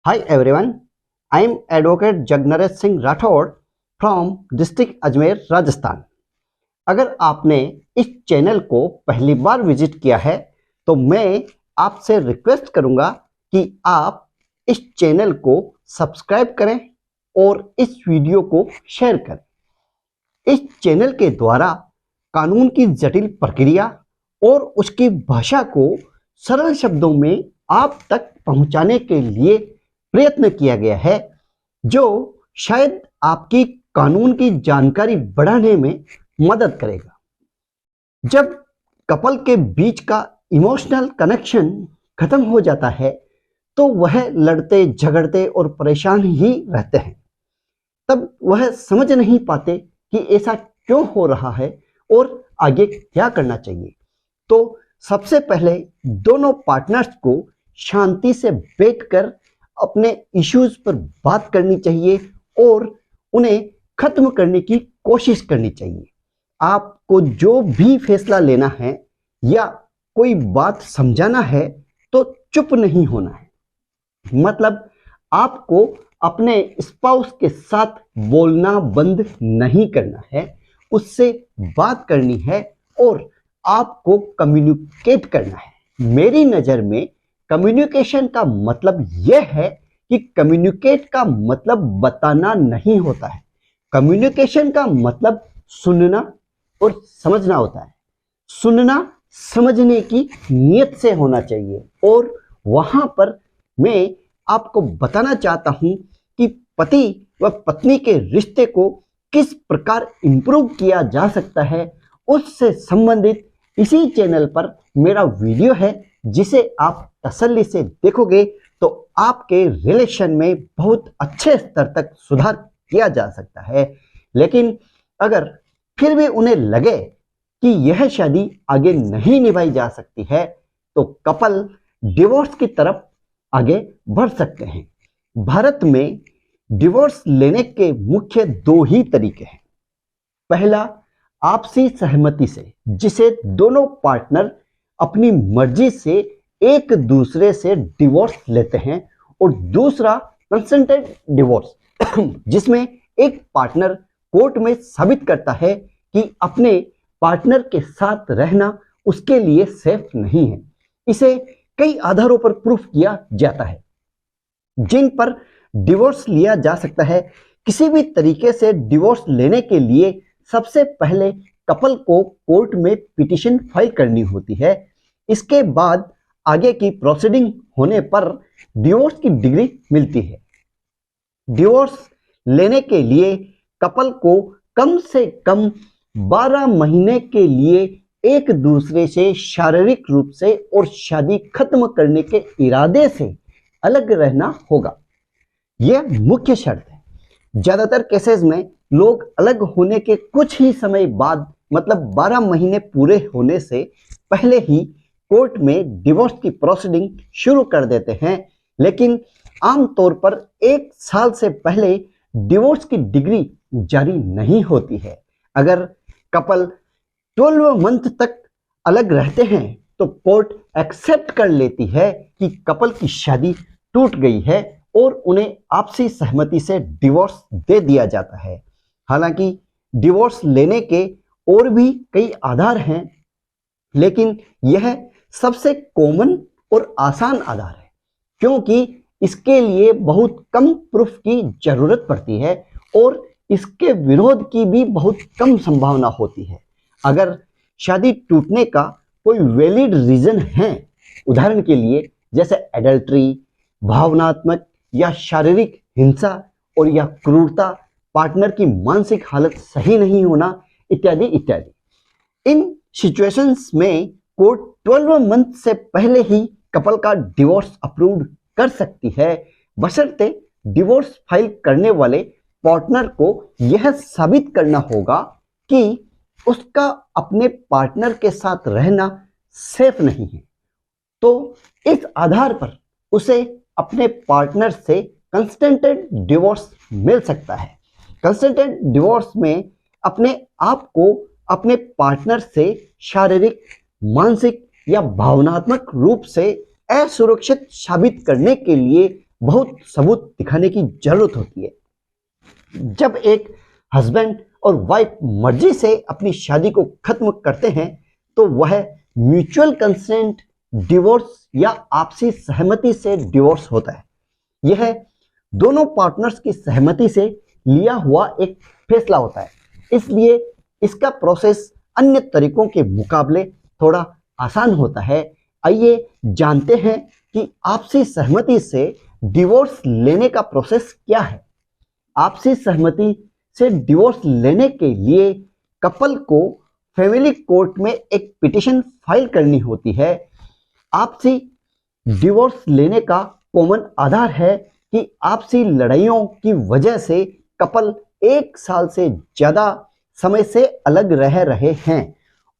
Hi everyone, I am Advocate Jagnaresh Singh Rathod from District Ajmer, Rajasthan. अगर आपने इस channel को पहली बार विजिट किया है तो मैं आपसे रिक्वेस्ट करूंगा कि आप इस चैनल को सब्सक्राइब करें और इस वीडियो को शेयर करें। इस चैनल के द्वारा कानून की जटिल प्रक्रिया और उसकी भाषा को सरल शब्दों में आप तक पहुंचाने के लिए प्रयत्न किया गया है, जो शायद आपकी कानून की जानकारी बढ़ाने में मदद करेगा। जब कपल के बीच का इमोशनल कनेक्शन खत्म हो जाता है तो वह लड़ते झगड़ते और परेशान ही रहते हैं। तब वह समझ नहीं पाते कि ऐसा क्यों हो रहा है और आगे क्या करना चाहिए। तो सबसे पहले दोनों पार्टनर्स को शांति से बैठकर अपने इश्यूज पर बात करनी चाहिए और उन्हें खत्म करने की कोशिश करनी चाहिए। आपको जो भी फैसला लेना है या कोई बात समझाना है तो चुप नहीं होना है। मतलब आपको अपने स्पाउस के साथ बोलना बंद नहीं करना है, उससे बात करनी है और आपको कम्युनिकेट करना है। मेरी नज़र में कम्युनिकेशन का मतलब यह है कि कम्युनिकेट का मतलब बताना नहीं होता है। कम्युनिकेशन का मतलब सुनना और समझना होता है। सुनना समझने की नीयत से होना चाहिए। और वहां पर मैं आपको बताना चाहता हूं कि पति व पत्नी के रिश्ते को किस प्रकार इंप्रूव किया जा सकता है, उससे संबंधित इसी चैनल पर मेरा वीडियो है, जिसे आप तसल्ली से देखोगे तो आपके रिलेशन में बहुत अच्छे स्तर तक सुधार किया जा सकता है। लेकिन अगर फिर भी उन्हें लगे कि यह शादी आगे नहीं निभाई जा सकती है तो कपल डिवोर्स की तरफ आगे बढ़ सकते हैं। भारत में डिवोर्स लेने के मुख्य दो ही तरीके हैं। पहला, आपसी सहमति से, जिसे दोनों पार्टनर अपनी मर्जी से एक दूसरे से डिवोर्स लेते हैं, और दूसरा कंसेंटेड डिवोर्स, जिसमें एक पार्टनर कोर्ट में साबित करता है कि अपने पार्टनर के साथ रहना उसके लिए सेफ नहीं है। इसे कई आधारों पर प्रूफ किया जाता है जिन पर डिवोर्स लिया जा सकता है। किसी भी तरीके से डिवोर्स लेने के लिए सबसे पहले कपल को कोर्ट में पिटीशन फाइल करनी होती है। इसके बाद आगे की प्रोसीडिंग होने पर डिवोर्स की डिग्री मिलती है। डिवोर्स लेने के लिए कपल को कम से कम 12 महीने के लिए एक दूसरे से शारीरिक रूप से और शादी खत्म करने के इरादे से अलग रहना होगा। यह मुख्य शर्त है। ज्यादातर केसेस में लोग अलग होने के कुछ ही समय बाद, मतलब 12 महीने पूरे होने से पहले ही कोर्ट में डिवोर्स की प्रोसीडिंग शुरू कर देते हैं। लेकिन आमतौर पर 1 साल से पहले डिवोर्स की डिग्री जारी नहीं होती है। अगर कपल 12 मंथ तक अलग रहते हैं तो कोर्ट एक्सेप्ट कर लेती है कि कपल की शादी टूट गई है और उन्हें आपसी सहमति से डिवोर्स दे दिया जाता है। हालांकि डिवोर्स लेने के और भी कई आधार हैं, लेकिन यह सबसे कॉमन और आसान आधार है, क्योंकि इसके लिए बहुत कम प्रूफ की जरूरत पड़ती है और इसके विरोध की भी बहुत कम संभावना होती है। अगर शादी टूटने का कोई वैलिड रीजन है, उदाहरण के लिए जैसे एडल्ट्री, भावनात्मक या शारीरिक हिंसा और या क्रूरता, पार्टनर की मानसिक हालत सही नहीं होना, इत्यादि इत्यादि, इन सिचुएशंस में कोर्ट 12 मंथ से पहले ही कपल का डिवोर्स अप्रूव कर सकती है, बशर्ते डिवोर्स फाइल करने वाले पार्टनर को यह साबित करना होगा कि उसका अपने पार्टनर के साथ रहना सेफ नहीं है। तो इस आधार पर उसे अपने पार्टनर से कंसेंटेड डिवोर्स मिल सकता है। कंसेंटेड डिवोर्स में अपने आप को अपने पार्टनर से शारीरिक, मानसिक या भावनात्मक रूप से असुरक्षित साबित करने के लिए बहुत सबूत दिखाने की जरूरत होती है। जब एक हस्बैंड और वाइफ मर्जी से अपनी शादी को खत्म करते हैं तो वह म्यूचुअल कंसेंट डिवोर्स या आपसी सहमति से डिवोर्स होता है। यह दोनों पार्टनर्स की सहमति से लिया हुआ एक फैसला होता है, इसलिए इसका प्रोसेस अन्य तरीकों के मुकाबले थोड़ा आसान होता है। आइए जानते हैं कि आपसी सहमति से डिवोर्स लेने का प्रोसेस क्या है। आपसी सहमति से डिवोर्स लेने के लिए कपल को फैमिली कोर्ट में एक पिटीशन फाइल करनी होती है। आपसी डिवोर्स लेने का कॉमन आधार है कि आपसी लड़ाइयों की वजह से कपल 1 साल से ज्यादा समय से अलग रह रहे हैं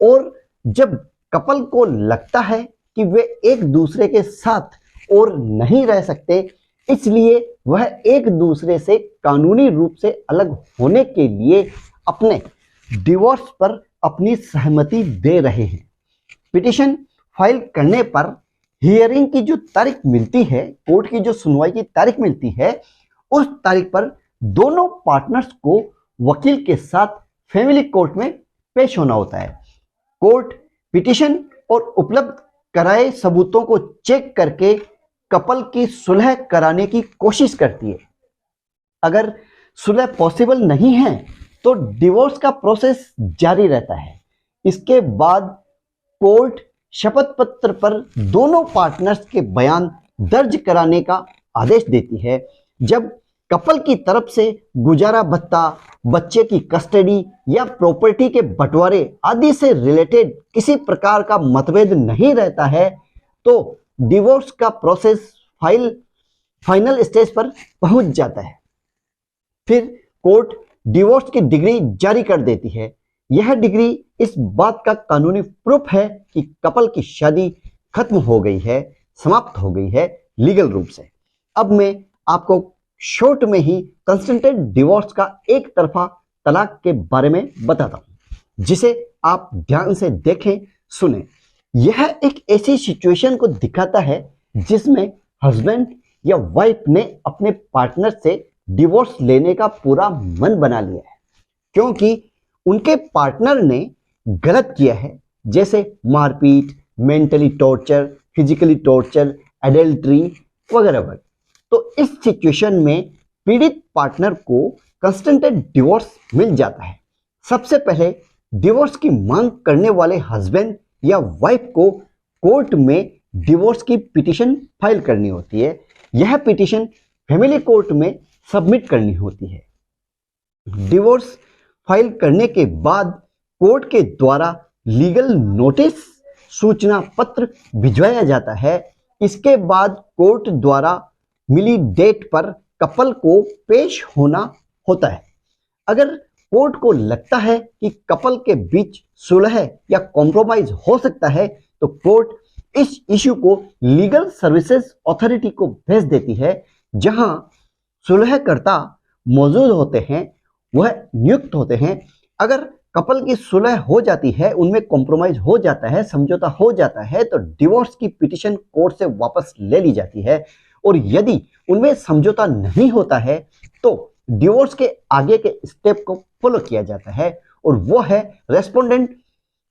और जब कपल को लगता है कि वे एक दूसरे के साथ और नहीं रह सकते, इसलिए वह एक दूसरे से कानूनी रूप से अलग होने के लिए अपने डिवोर्स पर अपनी सहमति दे रहे हैं। पिटीशन फाइल करने पर हियरिंग की जो तारीख मिलती है, कोर्ट की जो सुनवाई की तारीख मिलती है, उस तारीख पर दोनों पार्टनर्स को वकील के साथ फैमिली कोर्ट में पेश होना होता है। कोर्ट पिटीशन और उपलब्ध कराए सबूतों को चेक करके कपल की सुलह कराने की कोशिश करती है। अगर सुलह पॉसिबल नहीं है तो डिवोर्स का प्रोसेस जारी रहता है। इसके बाद कोर्ट शपथ पत्र पर दोनों पार्टनर्स के बयान दर्ज कराने का आदेश देती है। जब कपल की तरफ से गुजारा भत्ता, बच्चे की कस्टडी या प्रॉपर्टी के बंटवारे आदि से रिलेटेड किसी प्रकार का मतभेद नहीं रहता है तो डिवोर्स का प्रोसेस फाइनल स्टेज पर पहुंच जाता है। फिर कोर्ट डिवोर्स की डिग्री जारी कर देती है। यह डिग्री इस बात का कानूनी प्रूफ है कि कपल की शादी खत्म हो गई है, समाप्त हो गई है लीगल रूप से। अब मैं आपको शॉर्ट में ही कंसेंटेड डिवोर्स का एक तरफा तलाक के बारे में बताता हूं, जिसे आप ध्यान से देखें, सुने। यह एक ऐसी सिचुएशन को दिखाता है जिसमें हस्बैंड या वाइफ ने अपने पार्टनर से डिवोर्स लेने का पूरा मन बना लिया है क्योंकि उनके पार्टनर ने गलत किया है, जैसे मारपीट, mentally torture, physically torture, adultery वगैरह वगैरह। तो इस सिचुएशन में पीड़ित पार्टनर को कंसेंटेड डिवोर्स मिल जाता है। सबसे पहले डिवोर्स की मांग करने वाले हस्बैंड या वाइफ को कोर्ट में डिवोर्स की पिटीशन फाइल करनी होती है। यह पिटीशन फैमिली कोर्ट में सबमिट करनी होती है। डिवोर्स फाइल करने के बाद कोर्ट के द्वारा लीगल नोटिस, सूचना पत्र भिजवाया जाता है। इसके बाद कोर्ट द्वारा मिली डेट पर कपल को पेश होना होता है। अगर कोर्ट को लगता है कि कपल के बीच सुलह या कॉम्प्रोमाइज हो सकता है तो कोर्ट इस इश्यू को लीगल सर्विसेज अथॉरिटी को भेज देती है, जहां सुलहकर्ता मौजूद होते हैं, वह नियुक्त होते हैं। अगर कपल की सुलह हो जाती है, उनमें कॉम्प्रोमाइज हो जाता है, समझौता हो जाता है, तो डिवोर्स की पिटीशन कोर्ट से वापस ले ली जाती है। और यदि उनमें समझौता नहीं होता है तो डिवोर्स के आगे के स्टेप को फॉलो किया जाता है और वो है रेस्पोंडेंट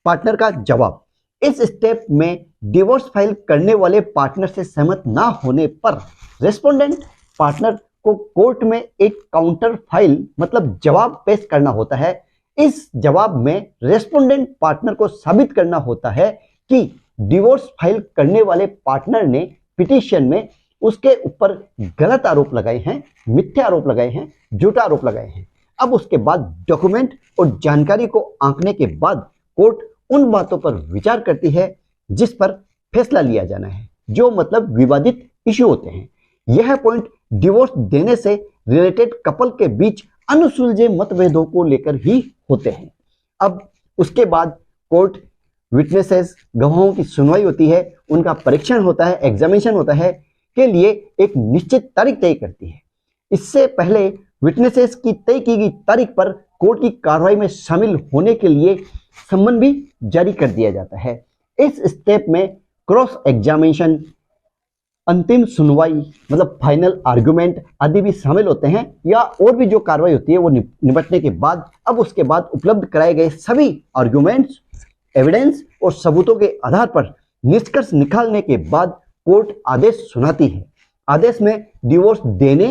पार्टनर का जवाब। इस स्टेप में डिवोर्स फाइल करने वाले पार्टनर से सहमत ना होने पर रेस्पोंडेंट पार्टनर को कोर्ट में एक काउंटर फाइल मतलब जवाब पेश करना होता है। इस जवाब में रेस्पोंडेंट पार्टनर को साबित करना होता है कि डिवोर्स फाइल करने वाले पार्टनर ने पिटीशन में उसके ऊपर गलत आरोप लगाए हैं, मिथ्या आरोप लगाए हैं, झूठा आरोप लगाए हैं। अब उसके बाद डॉक्यूमेंट और जानकारी को आंकने के बाद कोर्ट उन बातों पर विचार करती है जिस पर फैसला लिया जाना है, जो मतलब विवादित इश्यू होते हैं। यह पॉइंट डिवोर्स देने से रिलेटेड कपल के बीच अनसुलझे मतभेदों को लेकर ही होते हैं। अब उसके बाद कोर्ट विटनेसेस, गवाहों की सुनवाई होती है, उनका परीक्षण होता है, एग्जामिनेशन होता है के लिए एक निश्चित तारीख तय करती है। इससे पहले विटनेसेस की तय की गई तारीख पर कोर्ट की कार्रवाई में शामिल होने के लिए सम्मन भी जारी कर दिया जाता है। इस स्टेप में क्रॉस एग्जामिनेशन, अंतिम सुनवाई मतलब फाइनल आर्गुमेंट आदि भी शामिल होते हैं, या और भी जो कार्रवाई होती है वो निपटने के बाद अब उसके बाद उपलब्ध कराए गए सभी आर्गुमेंट्स, एविडेंस और सबूतों के आधार पर निष्कर्ष निकालने के बाद कोर्ट आदेश सुनाती है। आदेश में डिवोर्स देने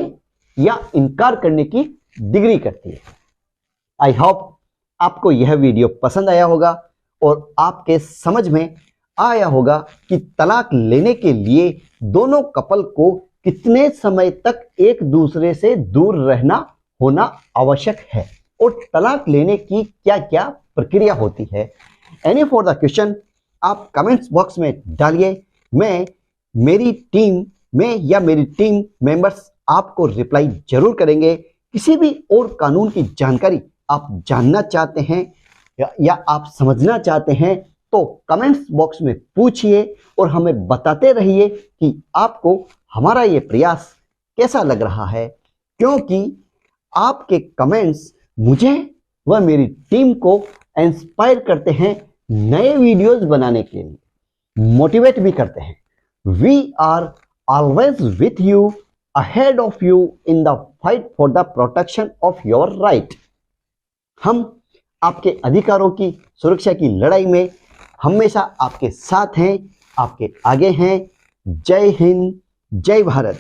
या इनकार करने की डिग्री करती है। आई होप आपको यह वीडियो पसंद आया होगा और आपके समझ में आया होगा कि तलाक लेने के लिए दोनों कपल को कितने समय तक एक दूसरे से दूर रहना होना आवश्यक है और तलाक लेने की क्या क्या प्रक्रिया होती है। एनी फॉर द क्वेश्चन आप कमेंट्स बॉक्स में डालिए, मैं मेरी टीम मेंबर्स आपको रिप्लाई जरूर करेंगे। किसी भी और कानून की जानकारी आप जानना चाहते हैं या आप समझना चाहते हैं तो कमेंट्स बॉक्स में पूछिए और हमें बताते रहिए कि आपको हमारा ये प्रयास कैसा लग रहा है, क्योंकि आपके कमेंट्स मुझे व मेरी टीम को इंस्पायर करते हैं नए वीडियोस बनाने के लिए, मोटिवेट भी करते हैं। We are always with you, ahead of you in the fight for the protection of your right. हम आपके अधिकारों की सुरक्षा की लड़ाई में हमेशा आपके साथ हैं, आपके आगे हैं। जय हिंद, जय भारत।